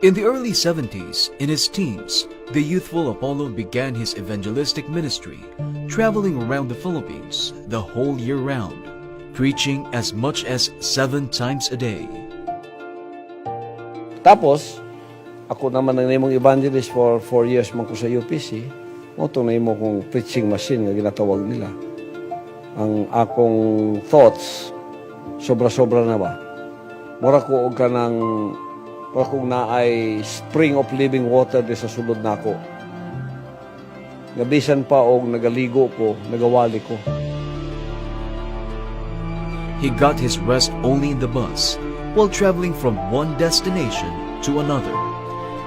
In the early 70s, in his teens, the youthful Apollo began his evangelistic ministry, traveling around the Philippines the whole year round, preaching as much as 7 times a day. Tapos, ako naman ang namong evangelist for 4 years man ko sa UPC, ito na mo kong preaching machine nga ginatawag nila. Ang akong thoughts, sobra-sobra na ba? Mura ko og kanang kung naay spring of living water di sa sulod nako. Gabisan pa og nagaligo ko, nagawali ko. He got his rest only in the bus while traveling from one destination to another.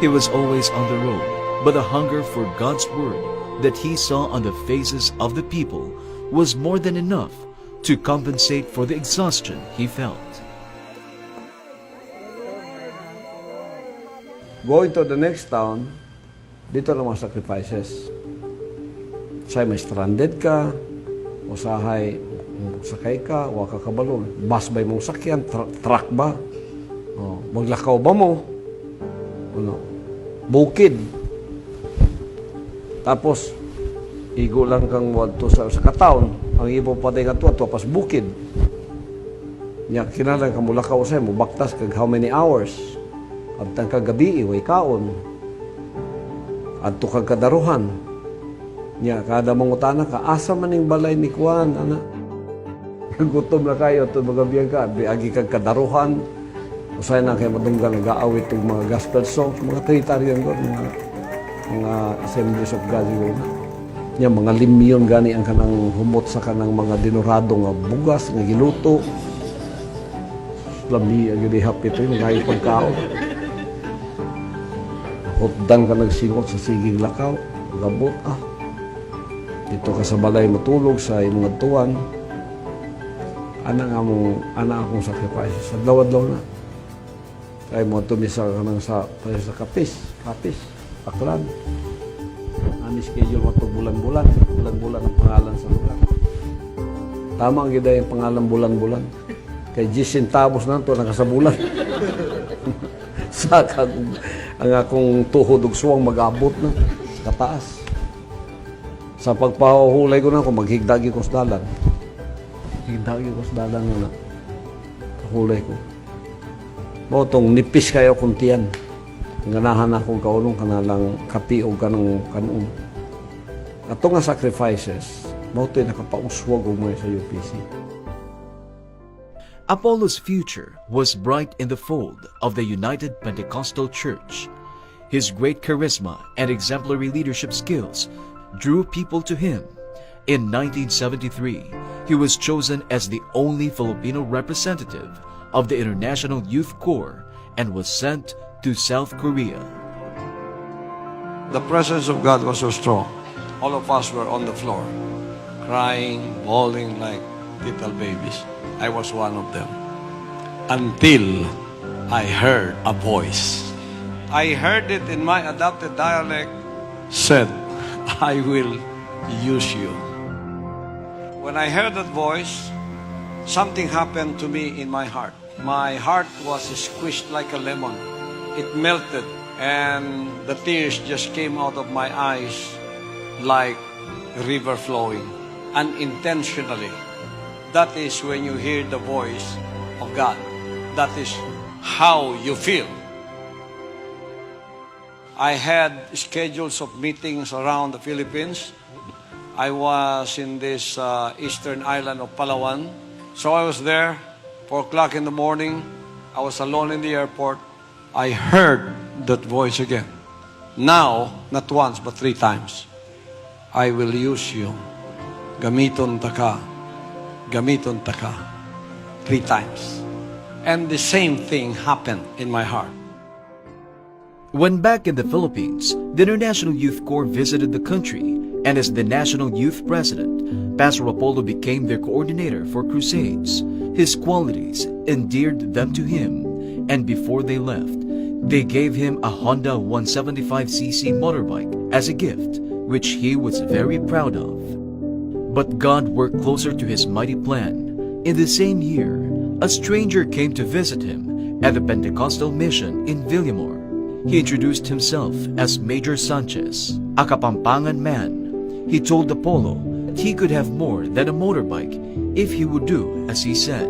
He was always on the road, but the hunger for God's word that he saw on the faces of the people was more than enough to compensate for the exhaustion he felt. Going to the next town, dito na mga sacrifices. Say may stranded ka, usahay sakay ka, wa ka kabalo. Bus ba mong sakyan? Truck ba? O, maglakaw ba mo? Ano? Bukid. Tapos, igo lang kang wadto sa kataon. Ang ibo patay ka tuwa, pas bukid. Nya, kinalang ka mulakaw sa'yo, mubaktas kag how many hours? At ang kagabi, iway kaon. At kag kadaruhan. Nya, kada mangutana ka, asa man yung balay ni Kuan, ana? Gutom na kayo, ito magabiyang ka, agi kag kadaruhan. Usay na kayo madunggan, nag-aawit yung mga gospel songs, mga tritaryan ko, mga Assemblies of God, nya, mga limyon gani ang kanang humot sa kanang mga dinurado nga bugas, nga giluto. Lami, agad hapit rin, mga ipagkao. Hotdan ka nagsingot sa sigig lakaw, gabot Dito ka sa balay matulog sa imong tuwan. Ana akong sacrifices. Adlaw-adlaw na. Kaya mo tumisa ka nang sa kapis, paklan. Ani schedule mo ito bulan-bulan ang pangalan sa lugar. Tama ang gida yung pangalan bulan-bulan. Kay 10 centavos na ito, nakasabulan. Saka ang akong tuhod ug suwang mag-abot na sa kataas. Sa pagpahulay ko na ako, maghigdagi ko sa dalan. Higdagi ko sa dalan na hulay ko. Botong nipis kayo kung tiyan. Ganahan akong kaunong kanalang kapi o kanong kanong. Ato nga sacrifices, moto'y nakapauswag o mga sa UPC. Apollo's future was bright in the fold of the United Pentecostal Church. His great charisma and exemplary leadership skills drew people to him. In 1973, he was chosen as the only Filipino representative of the International Youth Corps and was sent to South Korea. The presence of God was so strong. All of us were on the floor, crying, bawling like little babies. I was one of them. Until I heard a voice. I heard it in my adopted dialect, said, I will use you. When I heard that voice, something happened to me in my heart. My heart was squished like a lemon. It melted, and the tears just came out of my eyes like a river flowing, unintentionally. That is when you hear the voice of God. That is how you feel. I had schedules of meetings around the Philippines. I was in this eastern island of Palawan. So I was there, 4 o'clock in the morning. I was alone in the airport. I heard that voice again. Now, not once, but 3 times. I will use you. Gamiton taka. Gamiton taka. 3 times. And the same thing happened in my heart. When back in the Philippines, the International Youth Corps visited the country, and as the National Youth President, Pastor Apollo became their coordinator for crusades. His qualities endeared them to him, and before they left, they gave him a Honda 175cc motorbike as a gift, which he was very proud of. But God worked closer to his mighty plan. In the same year, a stranger came to visit him at the Pentecostal mission in Villamor. He introduced himself as Major Sanchez, a Kapampangan man. He told Apollo that he could have more than a motorbike if he would do as he said.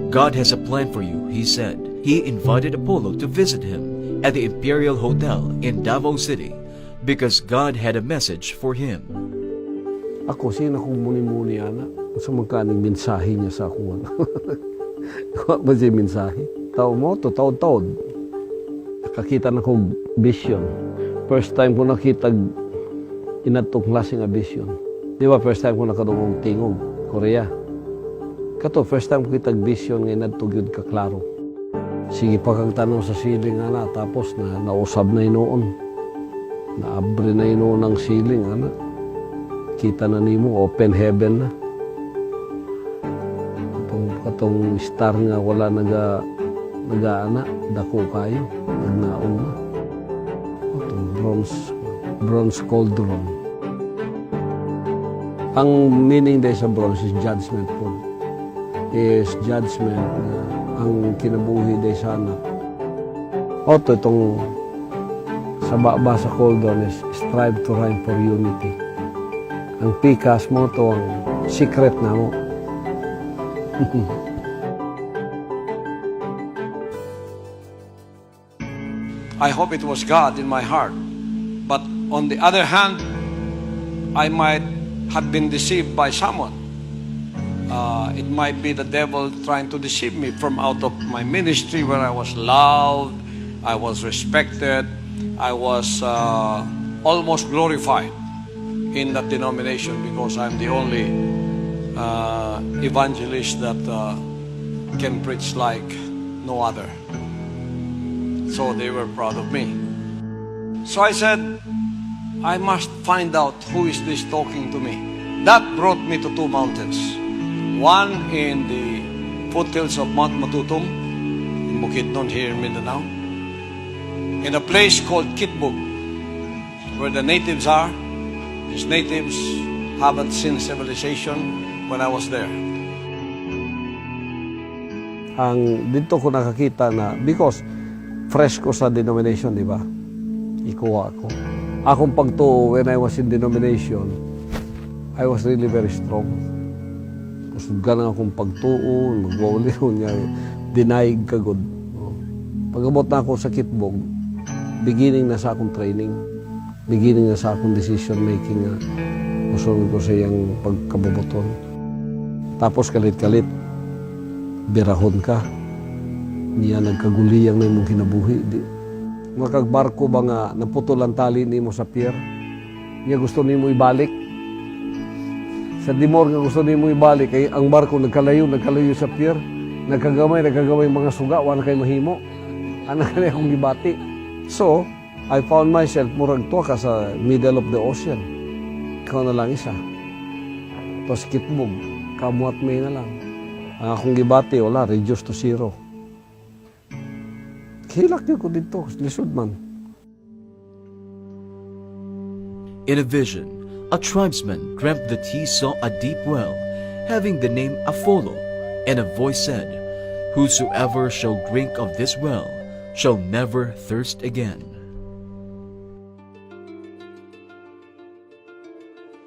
God has a plan for you, he said. He invited Apollo to visit him at the Imperial Hotel in Davao City because God had a message for him. Ako, sino kong muni-muni, ana? Sa magkaning mensahe niya sa ako. Kuha ba siya mensahe? Tao mo, taod-taod. Nakakita na kong vision. First time ko nakita inatong klase nga vision. Di ba, first time ko nakadungong tingog, Korea. Kato, first time ko kitag vision nga inatong yun kaklaro. Sige pa kang tanong sa ceiling, ana. Tapos nausab na inoon. Naabre na inoon ang ceiling, ana. Kita na nimo, open heaven na. Katong star nga wala nag-aana, dako kayo, nagnaon na. Itong bronze cauldron. Ang meaning dahil sa bronze is judgment po. Is judgment na ang kinabuhi dahil sa anak. Oto itong sa baba sa cauldron is strive to rhyme for unity. Ang pikas mo to ang secret na mo. I hope it was God in my heart. But on the other hand, I might have been deceived by someone. It might be the devil trying to deceive me from out of my ministry where I was loved, I was respected, I was almost glorified in that denomination because I'm the only evangelist that can preach like no other. So they were proud of me. So I said, I must find out who is this talking to me. That brought me to two mountains. One in the foothills of Mount Matutum, in Bukidnon here in Mindanao. In a place called Kitbug, where the natives are. These natives haven't seen civilization when I was there. Ang dito ko nakakita na, because fresh ko sa denomination, di ba? Ikuha ako. Akong pagtuo, when I was in denomination, I was really very strong. Kusog lang akong pagtuo, magwawali ko niya, dinaig kagod. Pag-abot na ako sa Kitbog, beginning na sa akong training, beginning na sa akong decision making na usulong ko sa iyang pagkabubuton. Tapos kalit-kalit, birahon ka. Niya nagkaguliyang na imong kinabuhi. Makagbarko ba nga naputol ang tali ni mo sa pier? Niya gusto ni mo ibalik. Sa dimor nga gusto ni mo ibalik, ay ang barko nagkalayo sa pier. Nagkagamay mga suga, wala kay mahimo. Ano kaya akong gibati? So, I found myself murag to ka sa middle of the ocean. Ikaw na lang isa. Tapos kitbog, kamuat may na lang. Ang akong gibati, wala, reduced to zero. Hilak niyo ko dito, lisod man. In a vision, a tribesman dreamt that he saw a deep well, having the name Apollo, and a voice said, "Whosoever shall drink of this well shall never thirst again."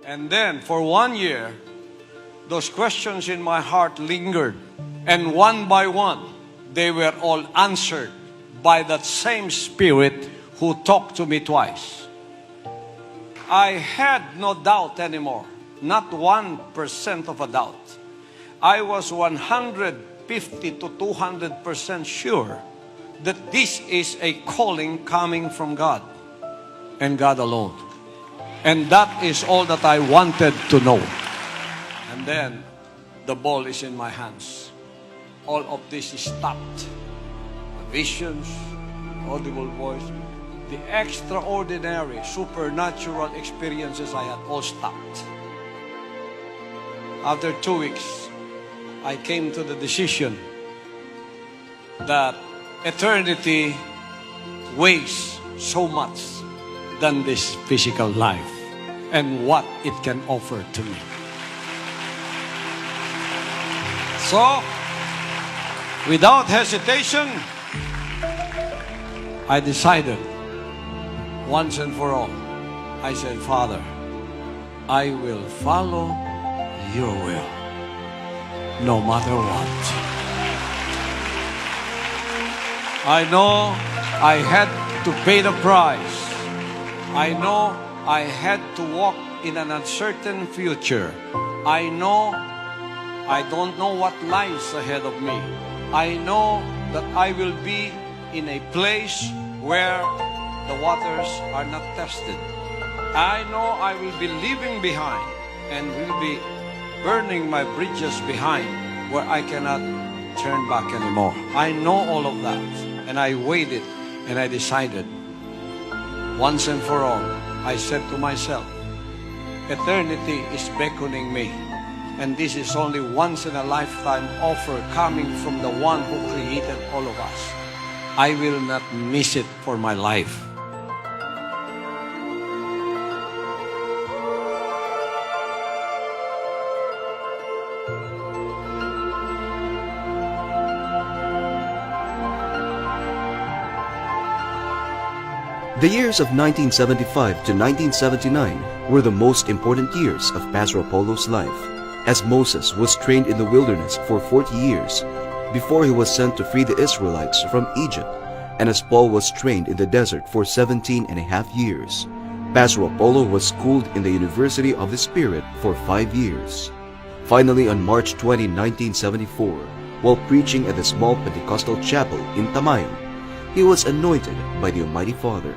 And then, for 1 year, those questions in my heart lingered. And one by one, they were all answered by that same Spirit who talked to me twice. I had no doubt anymore, not 1% of a doubt. I was 150 to 200% sure that this is a calling coming from God and God alone. And that is all that I wanted to know. And then, the ball is in my hands. All of this is stopped. The visions, audible voice, the extraordinary, supernatural experiences I had all stopped. After 2 weeks, I came to the decision that eternity weighs so much than this physical life and what it can offer to me. So, without hesitation, I decided once and for all. I said, Father, I will follow your will, no matter what. I know I had to pay the price. I know I had to walk in an uncertain future. I know I don't know what lies ahead of me. I know that I will be in a place where the waters are not tested. I know I will be leaving behind and will be burning my bridges behind where I cannot turn back anymore. I know all of that. And I waited and I decided, once and for all, I said to myself, eternity is beckoning me. And this is only once in a lifetime offer coming from the one who created all of us. I will not miss it for my life. The years of 1975 to 1979 were the most important years of Pastor Apollo's life, as Moses was trained in the wilderness for 40 years before he was sent to free the Israelites from Egypt, and as Paul was trained in the desert for 17 and a half years. Pastor Apollo was schooled in the University of the Spirit for 5 years. Finally, on March 20, 1974, while preaching at the small Pentecostal chapel in Tamayon, he was anointed by the Almighty Father.